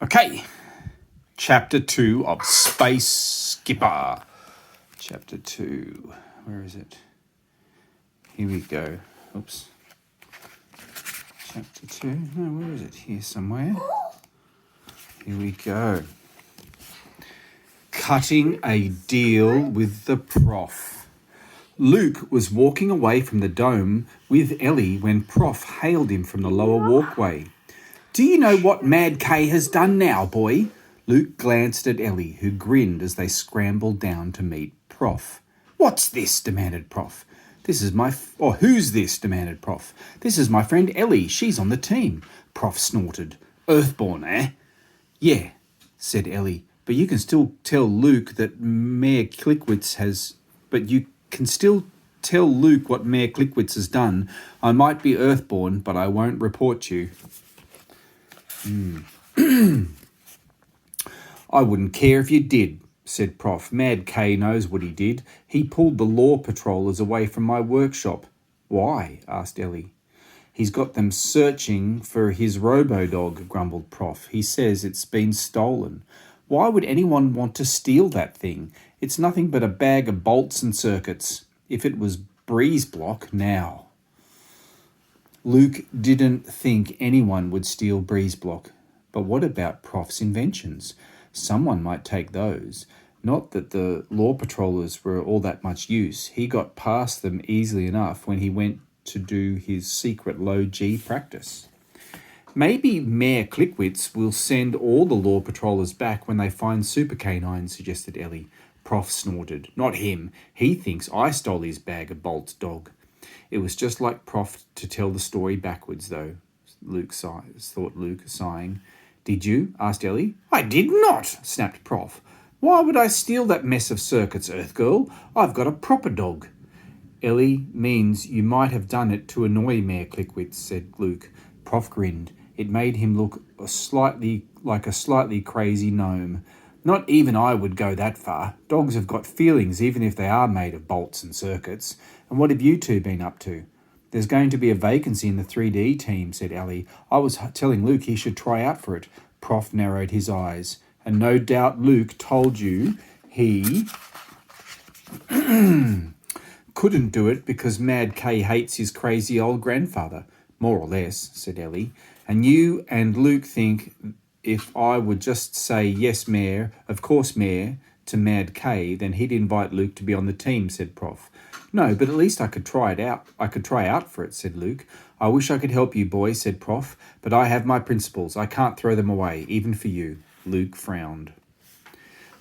Okay, Chapter 2 of Space Skipper. Chapter 2, where is it? Here we go. Oops. Chapter 2, no, where is it? Here somewhere. Here we go. Cutting a deal with the Prof. Luke was walking away from the dome with Ellie when Prof hailed him from the lower walkway. Do you know what Mad K has done now, boy? Luke glanced at Ellie, who grinned as they scrambled down to meet Prof. What's this? Demanded Prof. Who's this? Demanded Prof. This is my friend Ellie. She's on the team. Prof snorted. Earthborn, eh? Yeah, said Ellie. But you can still tell Luke that Mayor Clickwitz has... But you can still tell Luke what Mayor Clickwitz has done. I might be Earthborn, but I won't report you. I wouldn't care if you did, said Prof. Mad K knows what he did. He pulled the law patrollers away from my workshop. Why? Asked Ellie. He's got them searching for his robo-dog, grumbled Prof. He says it's been stolen. Why would anyone want to steal that thing? It's nothing but a bag of bolts and circuits. If it was Breeze Block, now. Luke didn't think anyone would steal Breeze Block. But what about Prof's inventions? Someone might take those. Not that the law patrollers were all that much use. He got past them easily enough when he went to do his secret low-G practice. Maybe Mayor Clickwitz will send all the law patrollers back when they find Super Canine, suggested Ellie. Prof snorted. Not him. He thinks I stole his bag of bolts, dog. It was just like Prof to tell the story backwards, though, thought Luke, sighing. Did you? Asked Ellie. I did not, snapped Prof. Why would I steal that mess of circuits, Earth Girl? I've got a proper dog. Ellie means you might have done it to annoy Mayor Clickwitz, said Luke. Prof grinned. It made him look like a slightly crazy gnome. Not even I would go that far. Dogs have got feelings even if they are made of bolts and circuits. And what have you two been up to? There's going to be a vacancy in the 3D team, said Ellie. I was telling Luke he should try out for it. Prof narrowed his eyes. And no doubt Luke told you he couldn't do it because Mad K hates his crazy old grandfather. More or less, said Ellie. And you and Luke think if I would just say, yes, Mayor, of course, Mayor, to Mad K, then he'd invite Luke to be on the team, said Prof. No, but at least I could try it out. I could try out for it, said Luke. I wish I could help you, boys, said Prof, but I have my principles. I can't throw them away, even for you. Luke frowned.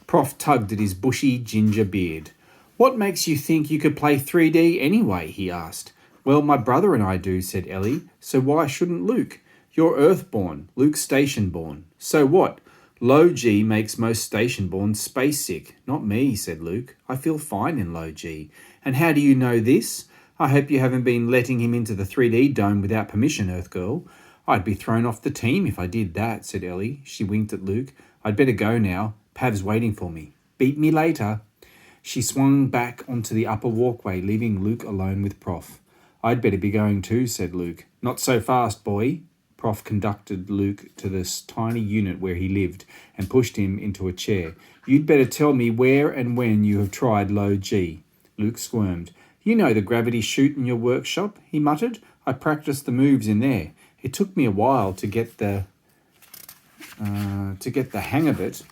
Prof tugged at his bushy ginger beard. What makes you think you could play 3D anyway? He asked. Well, my brother and I do, said Ellie. So why shouldn't Luke? You're Earthborn. Luke's station-born. So what? Low G makes most station-born space-sick. Not me, said Luke. I feel fine in low G. And how do you know this? I hope you haven't been letting him into the 3D dome without permission, Earth Girl. I'd be thrown off the team if I did that, said Ellie. She winked at Luke. I'd better go now. Pav's waiting for me. Beat me later. She swung back onto the upper walkway, leaving Luke alone with Prof. I'd better be going too, said Luke. Not so fast, boy. Prof conducted Luke to this tiny unit where he lived and pushed him into a chair. You'd better tell me where and when you have tried low G. Luke squirmed. You know the gravity chute in your workshop, he muttered. I practiced the moves in there. It took me a while to get the hang of it.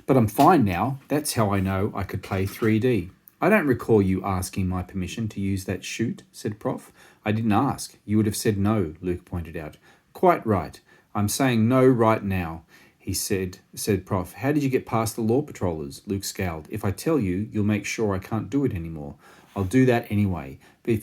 But I'm fine now. That's how I know I could play 3D. I don't recall you asking my permission to use that chute, said Prof. I didn't ask. You would have said no, Luke pointed out. Quite right. I'm saying no right now, he said Prof. How did you get past the law patrollers? Luke scowled. If I tell you, you'll make sure I can't do it anymore. I'll do that anyway. But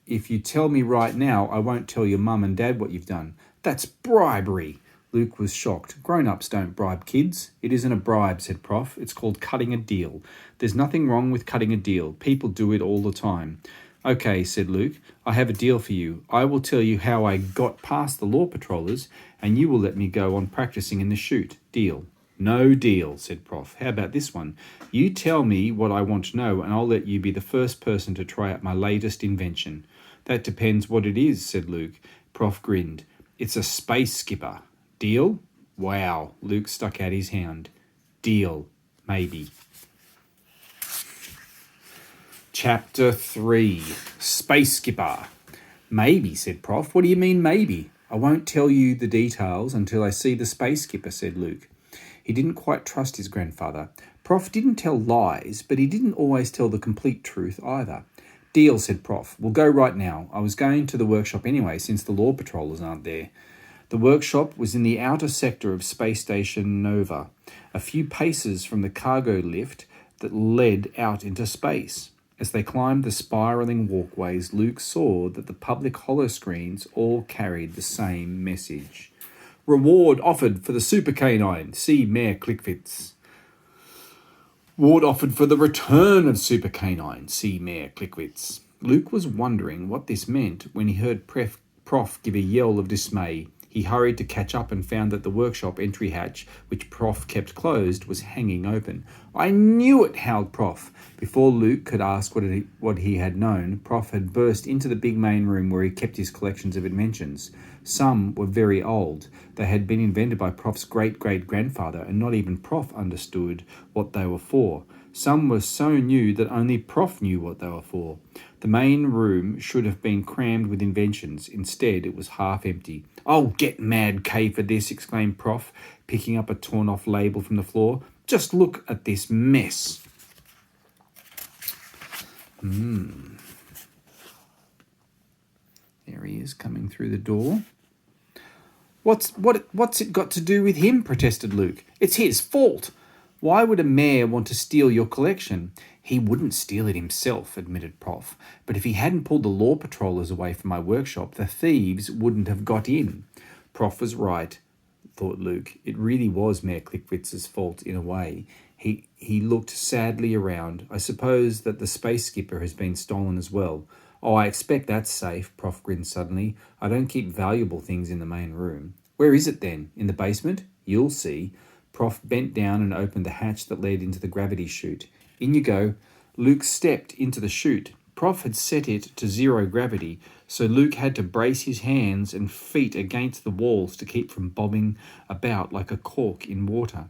if you tell me right now, I won't tell your mum and dad what you've done. That's bribery. Luke was shocked. Grown-ups don't bribe kids. It isn't a bribe, said Prof. It's called cutting a deal. There's nothing wrong with cutting a deal. People do it all the time. Okay, said Luke. I have a deal for you. I will tell you how I got past the law patrollers, and you will let me go on practicing in the chute. Deal. No deal, said Prof. How about this one? You tell me what I want to know, and I'll let you be the first person to try out my latest invention. That depends what it is, said Luke. Prof grinned. It's a space skipper. Deal? Wow, Luke stuck out his hand. Deal, maybe. Chapter 3, Space Skipper. Maybe, said Prof. What do you mean, maybe? I won't tell you the details until I see the Space Skipper, said Luke. He didn't quite trust his grandfather. Prof didn't tell lies, but he didn't always tell the complete truth either. Deal, said Prof. We'll go right now. I was going to the workshop anyway, since the law patrollers aren't there. The workshop was in the outer sector of Space Station Nova, a few paces from the cargo lift that led out into space. As they climbed the spiralling walkways, Luke saw that the public holoscreens all carried the same message. Reward offered for the super canine. See Mayor Clickfitz. Reward offered for the return of super canine. See Mayor Clickwitz. Luke was wondering what this meant when he heard Prof give a yell of dismay. He hurried to catch up and found that the workshop entry hatch, which Prof kept closed, was hanging open. I knew it, howled Prof. Before Luke could ask what he had known, Prof had burst into the big main room where he kept his collections of inventions. Some were very old. They had been invented by Prof's great-great-grandfather, and not even Prof understood what they were for. Some were so new that only Prof knew what they were for. The main room should have been crammed with inventions. Instead, it was half empty. "I'll get mad K for this," exclaimed Prof, picking up a torn-off label from the floor. "Just look at this mess." There he is coming through the door. What's it got to do with him?" protested Luke. "It's his fault. Why would a mayor want to steal your collection?" "He wouldn't steal it himself," admitted Prof. "But if he hadn't pulled the law patrollers away from my workshop, the thieves wouldn't have got in." Prof was right, thought Luke. It really was Mayor Clickwitz's fault in a way. He looked sadly around. "I suppose that the space skipper has been stolen as well." "Oh, I expect that's safe," Prof grinned suddenly. "I don't keep valuable things in the main room." "Where is it then? In the basement?" "You'll see." Prof bent down and opened the hatch that led into the gravity chute. "In you go." Luke stepped into the chute. Prof had set it to 0 gravity, so Luke had to brace his hands and feet against the walls to keep from bobbing about like a cork in water.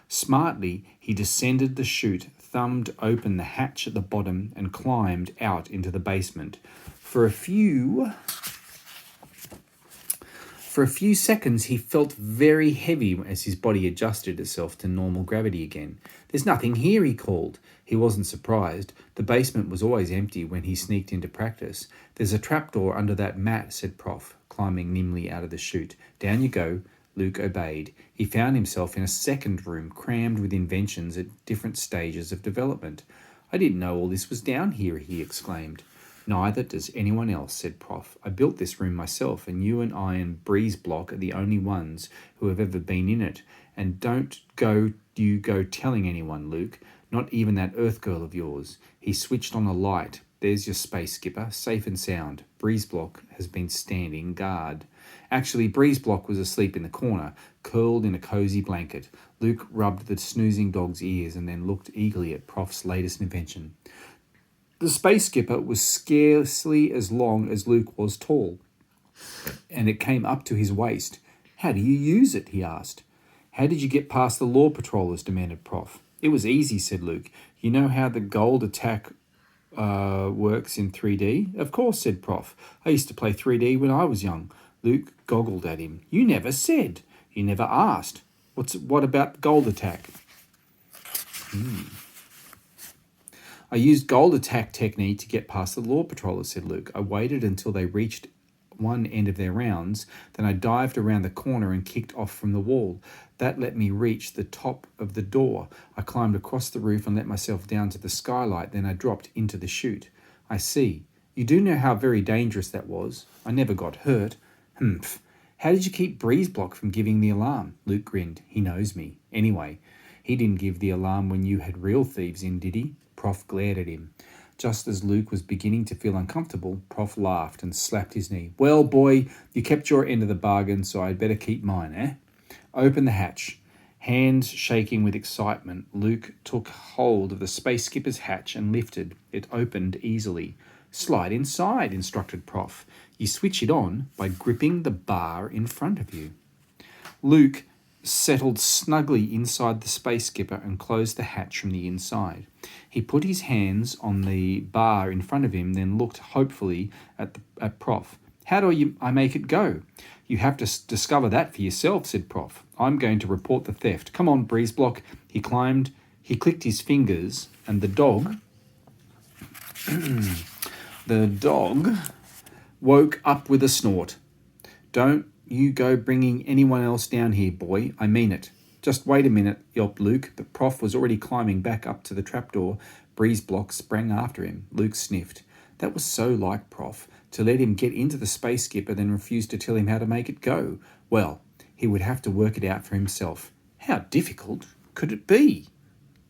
Smartly, he descended the chute, thumbed open the hatch at the bottom, and climbed out into the basement. For a few seconds, he felt very heavy as his body adjusted itself to normal gravity again. "There's nothing here," he called. He wasn't surprised. The basement was always empty when he sneaked into practice. "There's a trapdoor under that mat," said Prof, climbing nimbly out of the chute. "Down you go." Luke obeyed. He found himself in a second room crammed with inventions at different stages of development. "I didn't know all this was down here," he exclaimed. "Neither does anyone else," said Prof. "I built this room myself, and you and I and Breeze Block are the only ones who have ever been in it. And don't go telling anyone, Luke, not even that Earth girl of yours." He switched on a light. "There's your space skipper, safe and sound. Breeze Block has been standing guard." Actually, Breeze Block was asleep in the corner, curled in a cozy blanket. Luke rubbed the snoozing dog's ears and then looked eagerly at Prof's latest invention. The space skipper was scarcely as long as Luke was tall, and it came up to his waist. "How do you use it?" he asked. "How did you get past the law patrollers?" demanded Prof. "It was easy," said Luke. "You know how the gold attack works in 3D? "Of course," said Prof. "I used to play 3D when I was young." Luke goggled at him. "You never said. You never asked. What about gold attack?" "I used gold attack technique to get past the law patrollers," said Luke. "I waited until they reached one end of their rounds, then I dived around the corner and kicked off from the wall. That let me reach the top of the door. I climbed across the roof and let myself down to the skylight, then I dropped into the chute." "I see. You do know how very dangerous that was." "I never got hurt." "Humph. How did you keep Breeze Block from giving the alarm?" Luke grinned. "He knows me. Anyway, he didn't give the alarm when you had real thieves in, did he?" Prof glared at him. Just as Luke was beginning to feel uncomfortable, Prof laughed and slapped his knee. "Well, boy, you kept your end of the bargain, so I'd better keep mine, eh? Open the hatch." Hands shaking with excitement, Luke took hold of the space skipper's hatch and lifted. It opened easily. "Slide inside," instructed Prof. "You switch it on by gripping the bar in front of you." Luke settled snugly inside the space skipper and closed the hatch from the inside. He put his hands on the bar in front of him, then looked hopefully at Prof. How do I make it go? You have to discover that for yourself, said Prof. I'm going to report the theft. Come on, Breezeblock. He clicked his fingers, and the dog woke up with a snort. Don't you go bringing anyone else down here, boy. I mean it. Just wait a minute, yelped Luke, but Prof was already climbing back up to the trapdoor. Breezeblock sprang after him. Luke sniffed. That was so like Prof, to let him get into the space skipper, then refuse to tell him how to make it go. Well, he would have to work it out for himself. How difficult could it be?